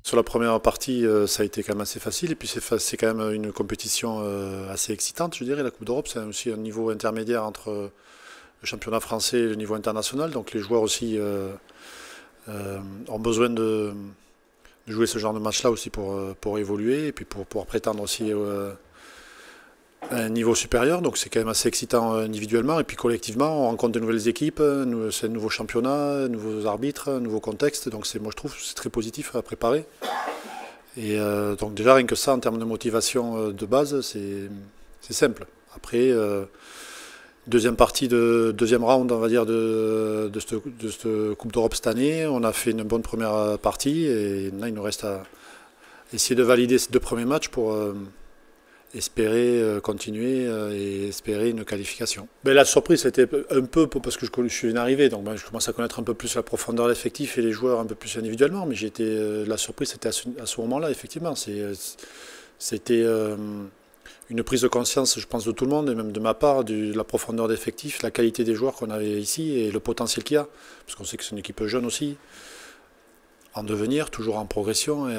Sur la première partie, ça a été quand même assez facile. Et puis c'est quand même une compétition assez excitante, je dirais. La Coupe d'Europe, c'est aussi un niveau intermédiaire entre le championnat français et le niveau international. Donc les joueurs aussi ont besoin de jouer ce genre de match-là aussi pour évoluer et puis pour pouvoir prétendre aussi à un niveau supérieur. Donc c'est quand même assez excitant individuellement. Et puis collectivement, on rencontre de nouvelles équipes, c'est un nouveau championnat, nouveaux arbitres, un nouveau contexte. Donc moi je trouve que c'est très positif à préparer. Et donc déjà rien que ça en termes de motivation de base, c'est simple. Après, deuxième round, on va dire, de cette Coupe d'Europe cette année, on a fait une bonne première partie et là il nous reste à essayer de valider ces deux premiers matchs pour espérer continuer et espérer une qualification. Mais la surprise, c'était un peu parce que je suis une arrivée, donc je commence à connaître un peu plus la profondeur de l'effectif et les joueurs un peu plus individuellement, mais la surprise, c'était à ce moment-là, effectivement. C'était une prise de conscience, je pense, de tout le monde, et même de ma part, de la profondeur d'effectif, la qualité des joueurs qu'on avait ici et le potentiel qu'il y a, parce qu'on sait que c'est une équipe jeune aussi, en devenir, toujours en progression. Et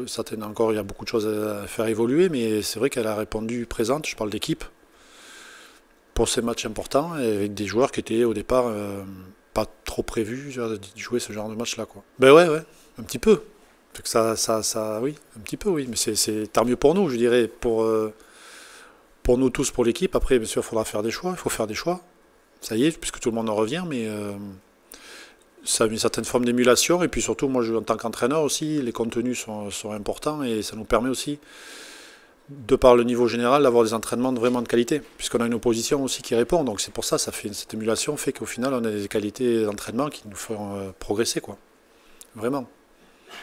certainement encore, il y a beaucoup de choses à faire évoluer, mais c'est vrai qu'elle a répondu présente, je parle d'équipe, pour ces matchs importants, et avec des joueurs qui étaient au départ pas trop prévus de jouer ce genre de match-là, quoi. Ben ouais, un petit peu. Fait que oui, un petit peu, oui, mais c'est tant mieux pour nous, je dirais, pour nous tous, pour l'équipe. Après, bien sûr, il faudra faire des choix, il faut faire des choix. Ça y est, puisque tout le monde en revient, mais ça a une certaine forme d'émulation. Et puis surtout, moi, en tant qu'entraîneur aussi, les contenus sont importants et ça nous permet aussi, de par le niveau général, d'avoir des entraînements vraiment de qualité, puisqu'on a une opposition aussi qui répond. Donc c'est pour ça, cette émulation fait qu'au final, on a des qualités d'entraînement qui nous font progresser, quoi. Vraiment.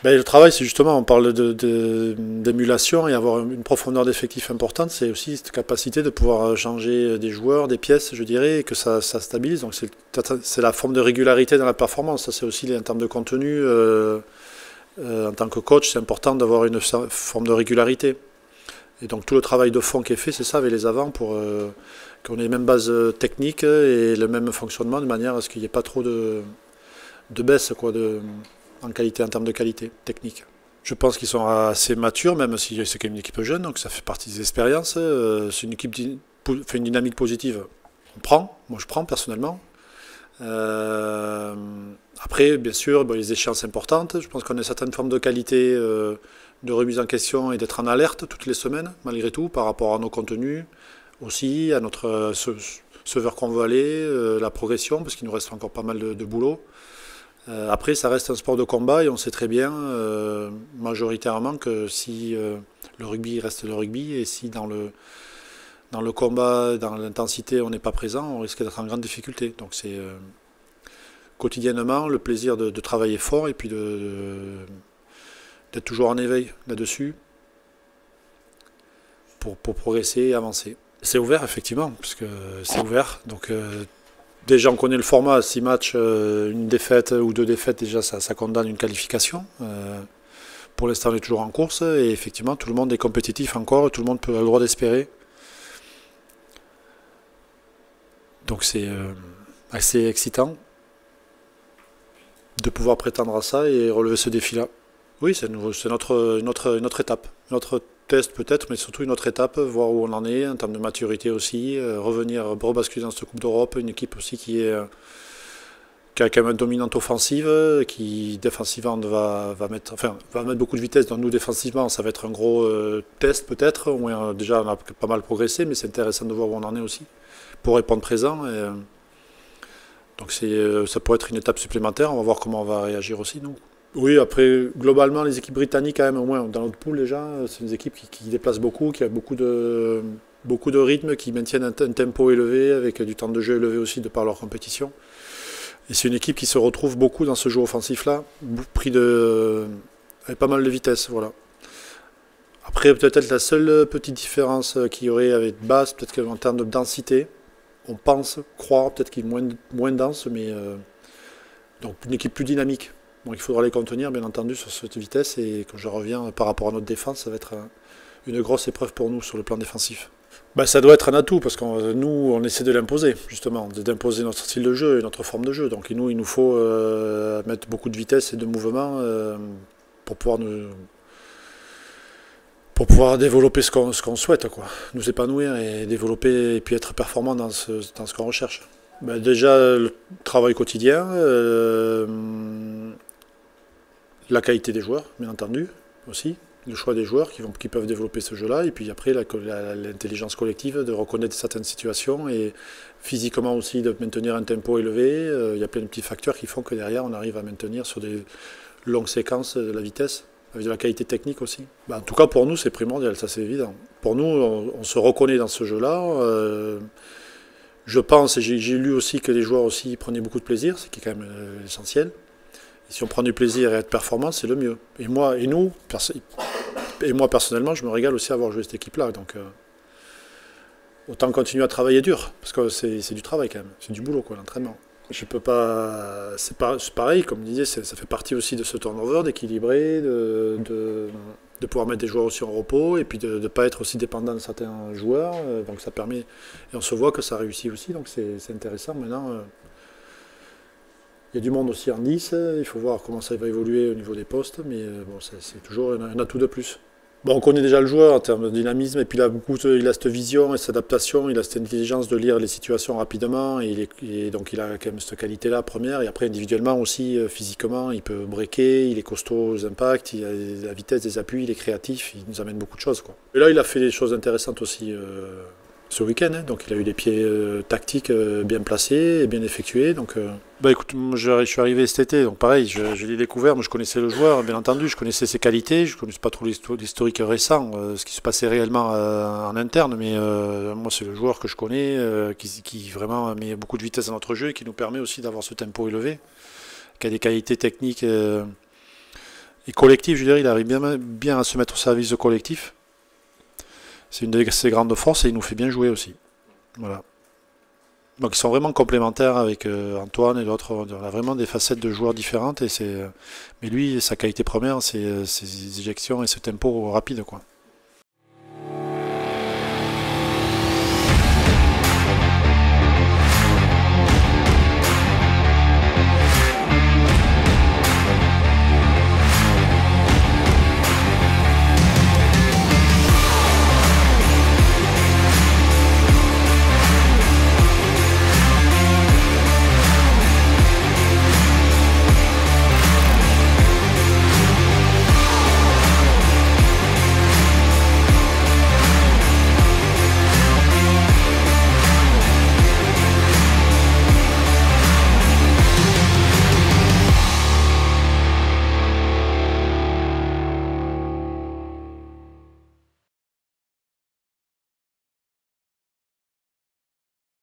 Ben, le travail, c'est justement, on parle d'émulation et avoir une profondeur d'effectif importante, c'est aussi cette capacité de pouvoir changer des joueurs, des pièces, je dirais, et que ça stabilise. Donc c'est la forme de régularité dans la performance. Ça, c'est aussi en termes de contenu. En tant que coach, c'est important d'avoir une forme de régularité. Et donc tout le travail de fond qui est fait, c'est ça, avec les avants, pour qu'on ait les mêmes bases techniques et le même fonctionnement, de manière à ce qu'il n'y ait pas trop de baisse, quoi, en qualité, en termes de qualité technique. Je pense qu'ils sont assez matures, même si c'est quand même une équipe jeune, donc ça fait partie des expériences. C'est une équipe qui fait une dynamique positive. On prend, moi je prends personnellement. Après, bien sûr, les échéances importantes. Je pense qu'on a une certaine forme de qualité de remise en question et d'être en alerte toutes les semaines, malgré tout, par rapport à nos contenus, aussi, à notre ce vers qu'on veut aller, la progression, parce qu'il nous reste encore pas mal de boulot. Après, ça reste un sport de combat et on sait très bien, majoritairement, que si le rugby reste le rugby et si dans le combat, dans l'intensité, on n'est pas présent, on risque d'être en grande difficulté. Donc c'est quotidiennement le plaisir de travailler fort et puis d'être toujours en éveil là-dessus pour progresser et avancer. C'est ouvert, effectivement, parce que c'est ouvert. Donc déjà, on connaît le format, 6 matchs, une défaite ou 2 défaites, déjà ça condamne une qualification. Pour l'instant, on est toujours en course et effectivement, tout le monde est compétitif encore, tout le monde a le droit d'espérer. Donc c'est assez excitant de pouvoir prétendre à ça et relever ce défi-là. Oui, c'est notre étape, notre test peut-être, mais surtout une autre étape, voir où on en est en termes de maturité aussi, rebasculer dans cette Coupe d'Europe, une équipe aussi qui a quand même une dominante offensive, qui défensivement va mettre beaucoup de vitesse. Donc nous défensivement, ça va être un gros test peut-être. Déjà on a pas mal progressé, mais c'est intéressant de voir où on en est aussi pour répondre présent. Donc ça pourrait être une étape supplémentaire. On va voir comment on va réagir aussi nous. Oui, après, globalement, les équipes britanniques, quand même, au moins dans notre pool déjà, c'est des équipes qui déplacent beaucoup, qui a beaucoup de rythme, qui maintiennent un tempo élevé, avec du temps de jeu élevé aussi de par leur compétition. Et c'est une équipe qui se retrouve beaucoup dans ce jeu offensif-là, avec pas mal de vitesse, voilà. Après, peut-être la seule petite différence qu'il y aurait avec Bath, peut-être qu'en termes de densité, on croire, peut-être qu'il est moins dense, mais donc une équipe plus dynamique. Donc il faudra les contenir, bien entendu, sur cette vitesse. Et quand je reviens par rapport à notre défense, ça va être une grosse épreuve pour nous sur le plan défensif. Ça doit être un atout, parce que nous, on essaie de l'imposer, justement, d'imposer notre style de jeu et notre forme de jeu. Donc il nous faut mettre beaucoup de vitesse et de mouvement pour pouvoir développer ce qu'on souhaite, quoi. Nous épanouir et développer et puis être performant dans ce qu'on recherche. Ben déjà, le travail quotidien, la qualité des joueurs, bien entendu, aussi. Le choix des joueurs qui peuvent développer ce jeu-là, et puis après l'intelligence collective de reconnaître certaines situations et physiquement aussi de maintenir un tempo élevé. Il y a plein de petits facteurs qui font que derrière on arrive à maintenir sur des longues séquences de la vitesse, avec de la qualité technique aussi. En tout cas pour nous c'est primordial, ça c'est évident. Pour nous on se reconnaît dans ce jeu-là. Je pense, et j'ai lu aussi que les joueurs aussi prenaient beaucoup de plaisir, ce qui est quand même l'essentiel. Si on prend du plaisir et être performant, c'est le mieux. Et moi personnellement, je me régale aussi à avoir joué cette équipe-là. Donc, autant continuer à travailler dur, parce que c'est du travail quand même, c'est du boulot, quoi, l'entraînement. Je peux pas, c'est pareil, comme je disais, ça fait partie aussi de ce turnover, d'équilibrer, de pouvoir mettre des joueurs aussi en repos, et puis de ne pas être aussi dépendant de certains joueurs. Donc ça permet, et on se voit que ça réussit aussi, donc c'est intéressant maintenant. Il y a du monde aussi en 10, il faut voir comment ça va évoluer au niveau des postes, mais bon, c'est toujours un atout de plus. Bon, on connaît déjà le joueur en termes de dynamisme, et puis il a cette vision et cette adaptation, il a cette intelligence de lire les situations rapidement, et donc il a quand même cette qualité-là première, et après individuellement aussi, physiquement, il peut breaker, il est costaud aux impacts, il a la vitesse des appuis, il est créatif, il nous amène beaucoup de choses, quoi. Et là, il a fait des choses intéressantes aussi ce week-end, hein. Donc il a eu des pieds tactiques bien placés et bien effectués. Donc, écoute, je suis arrivé cet été, donc pareil, je l'ai découvert, moi je connaissais le joueur, bien entendu, je connaissais ses qualités, je ne connaissais pas trop l'historique récent, ce qui se passait réellement en interne, mais moi c'est le joueur que je connais, qui vraiment met beaucoup de vitesse dans notre jeu et qui nous permet aussi d'avoir ce tempo élevé, qui a des qualités techniques et collectives, je dirais, il arrive bien à se mettre au service de collectif. C'est une de ses grandes forces et il nous fait bien jouer aussi. Voilà. Donc ils sont vraiment complémentaires avec Antoine et l'autre. On a vraiment des facettes de joueurs différentes. Mais lui, sa qualité première, c'est ses éjections et ce tempo rapide, quoi.